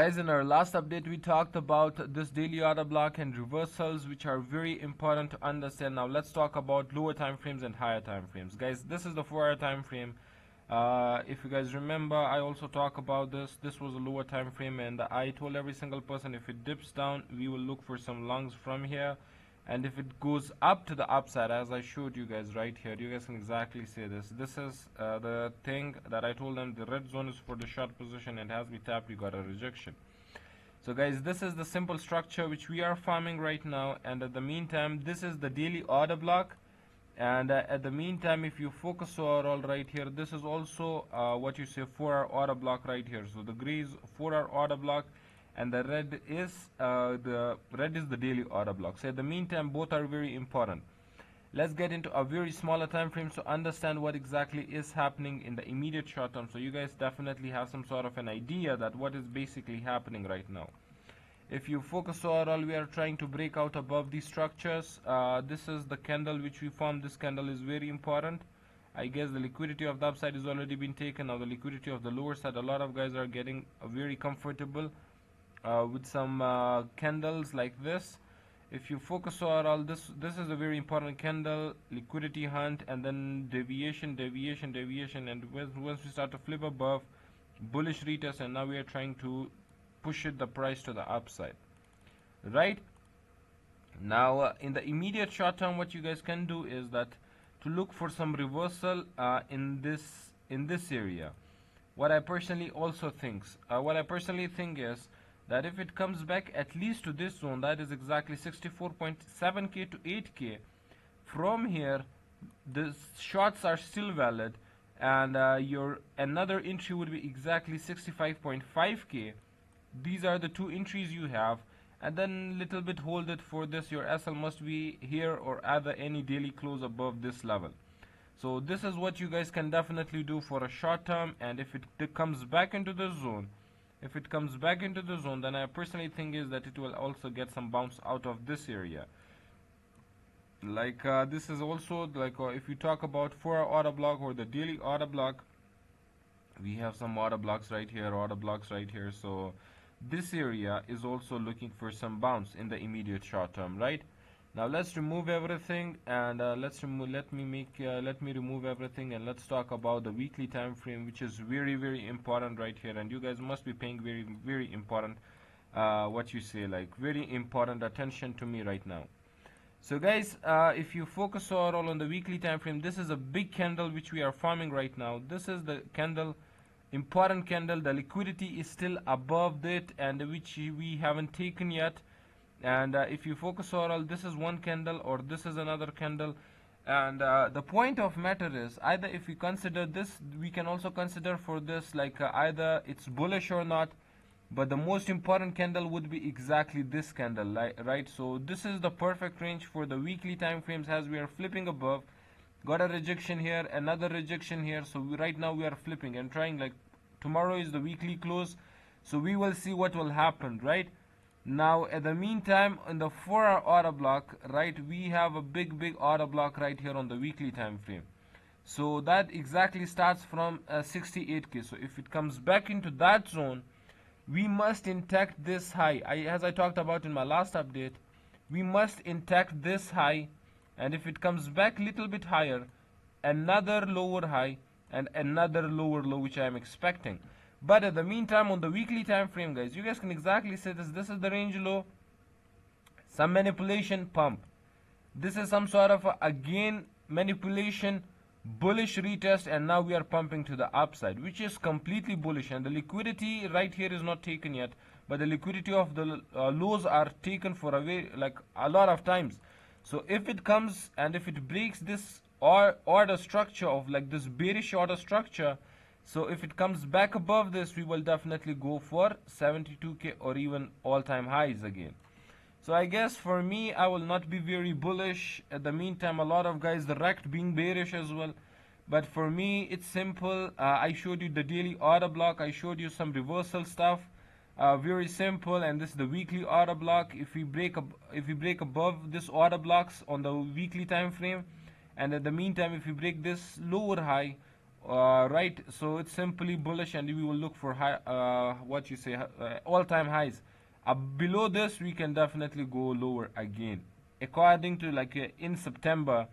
Guys, in our last update, we talked about this daily order block and reversals, which are very important to understand. Now, let's talk about lower time frames and higher time frames. Guys, this is the 4-hour time frame. If you guys remember, I also talk about this. This was a lower time frame, and I told every single person if it dips down, we will look for some longs from here. And if it goes up to the upside, as I showed you guys right here, you guys can exactly say this. This is the thing that I told them. The red zone is for the short position, and as we tap, we got a rejection. So guys, this is the simple structure which we are farming right now, and at the meantime, this is the daily order block. And at the meantime, if you focus overall right here, this is also what you say 4-hour order block right here. So the gray is 4-hour order block, and the red is the daily order block. So at the meantime, both are very important. Let's get into a very smaller time frame to understand what exactly is happening in the immediate short term, so you guys definitely have some sort of an idea that what is basically happening right now. If you focus overall, we are trying to break out above these structures. This is the candle which we formed. This candle is very important. I guess the liquidity of the upside has already been taken. Now the liquidity of the lower side, a lot of guys are getting very comfortable with some candles like this. If you focus overall, this is a very important candle, liquidity hunt, and then deviation, and once we start to flip above, bullish retest, and now we are trying to push the price to the upside. Right now, in the immediate short term, what you guys can do is that to look for some reversal in this area. What I personally think is that if it comes back at least to this zone, that is exactly 64.7k to 8k, from here the shorts are still valid, and your another entry would be exactly 65.5k. These are the two entries you have, and then little bit hold it for this. Your SL must be here or either any daily close above this level. So this is what you guys can definitely do for a short term. And if it comes back into the zone, then I personally think is that it will also get some bounce out of this area. Like this is also like if you talk about 4-hour order block or the daily order block, we have some order blocks right here, so this area is also looking for some bounce in the immediate short term. Right now, let's remove everything, and let me remove everything, and let's talk about the weekly time frame, which is very important right here, and you guys must be paying very important very important attention to me right now. So guys, if you focus overall on the weekly time frame, this is a big candle which we are farming right now. This is the candle, important candle. The liquidity is still above it, and which we haven't taken yet. And if you focus overall, this is one candle or this is another candle. And the point of matter is, either if we consider this, we can also consider for this like either it's bullish or not. But the most important candle would be exactly this candle, right? So this is the perfect range for the weekly time frames, as we are flipping above. Got a rejection here, another rejection here. So right now we are flipping and trying, like tomorrow is the weekly close, so we will see what will happen. Right now, at the meantime, in the 4-hour order block, right, we have a big order block right here on the weekly time frame. So that exactly starts from 68k. So if it comes back into that zone, we must intact this high. As I talked about in my last update, we must intact this high, and if it comes back little bit higher, another lower high and another lower low, which I am expecting. But at the meantime, on the weekly time frame, guys, you guys can exactly say this is the range low, some manipulation, pump. This is some sort of again manipulation, bullish retest, and now we are pumping to the upside, which is completely bullish. And the liquidity right here is not taken yet, but the liquidity of the lows are taken for a lot of times. So if it comes and if it breaks this order structure of like this bearish order structure, so if it comes back above this, we will definitely go for 72k or even all-time highs again. So I guess for me, I will not be very bullish. At the meantime, a lot of guys direct being bearish as well. But for me, it's simple. I showed you the daily order block. I showed you some reversal stuff. Very simple. And this is the weekly order block. If we break above this order blocks on the weekly time frame, and at the meantime, if we break this lower high right, so it's simply bullish, and we will look for high, what you say, all-time highs. Below this we can definitely go lower again, according to, like, in September